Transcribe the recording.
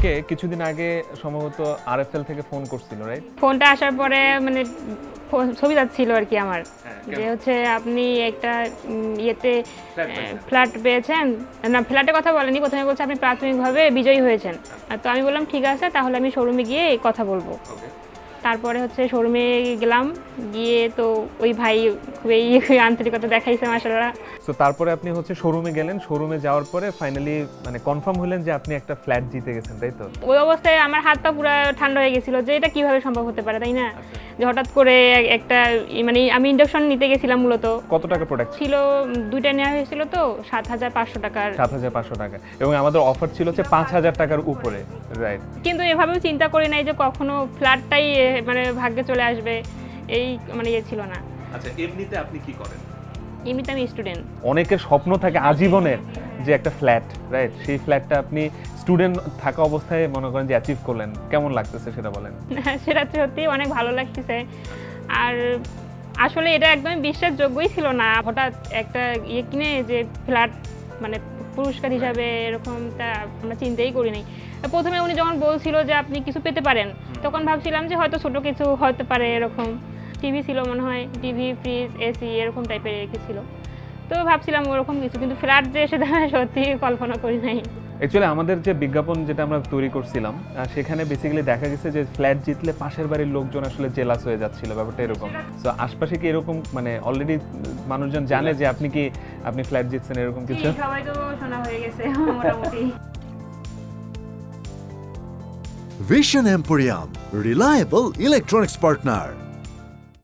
আপনাকে কিছুদিন আগে সম্ভবত আরএফএল থেকে ফোন করছিল, রাইট? ফোনটা আসার পরে মানে ছবি যাচ্ছিল আর কি আমার, যে হচ্ছে আপনি একটা ইয়েতে ফ্ল্যাট পেয়েছেন। না, ফ্ল্যাটের কথা বলেনি, প্রথমে বলছে আপনি প্রাথমিকভাবে বিজয়ী হয়েছেন। তো আমি বললাম ঠিক আছে, তাহলে আমি শোরুমে গিয়ে কথা বলবো। তারপরে হচ্ছে শোরুমে গেলাম, গিয়ে তো ওই ভাই খুবই আন্তরিকতা দেখাইছে মাশাআল্লাহ। সো তারপরে আপনি হচ্ছে শোরুমে গেলেন, শোরুমে যাওয়ার পরে ফাইনালি মানে কনফার্ম হলেন যে আপনি একটা ফ্ল্যাট জিতে গেছেন, তাই তো? ওই অবস্থায় আমার হাত পা পুরো ঠান্ডা হয়ে গেছিল যে এটা কিভাবে সম্ভব হতে পারে, তাই না? যে হঠাৎ করে একটা মানে আমি ইন্ডাকশন নিতে গেছিলাম মূলত। কত টাকা প্রোডাক্ট ছিল? দুইটা নেওয়া হয়েছিল তো ৭৫০০ টাকার। ৭৫০০ টাকা, এবং আমাদের অফার ছিল হচ্ছে ৫০০০ টাকার উপরে, রাইট? কিন্তু এভাবেও চিন্তা করি নাই যে কখনো ফ্ল্যাটটাই মানে ভাগ্যে চলে আসবে, এই মানে ইয়ে ছিল না। আচ্ছা, এমনিতে আপনি কি করেন? এমনিতে আমি স্টুডেন্ট। অনেকের স্বপ্ন থাকে আজীবনের যে একটা ফ্ল্যাট, রাইট? সেই ফ্ল্যাটটা আপনি স্টুডেন্ট থাকা অবস্থায় মনে করেন যে অ্যাচিভ করলেন, কেমন লাগতেছে সেটা বলেন? সেটা সত্যি অনেক ভালো লাগতেছে। আর আসলে এটা একদমই বিশ্বাসযোগ্যই ছিল না, হঠাৎ একটা ইয়ে কিনে যে ফ্ল্যাট মানে পুরস্কার হিসাবে এরকমটা আমরা চিন্তাই করি নাই। প্রথমে উনি যখন বলছিল যে আপনি কিছু পেতে পারেন, তখন ভাবছিলাম যে হয়তো ছোট কিছু হতে পারে এরকম। টিভি ছিল মনে হয়, টিভি, ফ্রিজ, এসি এরকম টাইপের রেখেছিল, তো ভাবছিলাম ওরকম কিছু, কিন্তু ফ্ল্যাট যে সেটা সত্যি কল্পনা করি নাই। অ্যাকচুয়ালি আমাদের যে বিজ্ঞাপন যেটা আমরা তৈরি করছিলাম, সেখানে বেসিক্যালি দেখা গেছে যে ফ্ল্যাট জিতলে পাশের বাড়ির লোকজন আসলে জেলাস হয়ে যাচ্ছিল, ব্যাপারটা এরকম। সো আশপাশে কি এরকম মানে অলরেডি মানুষজন জানে যে আপনি ফ্ল্যাট জিতছেন এরকম কিছু? সবাই তো শোনা হয়ে গেছে মোটামুটি। Vision Emporium, reliable electronics partner.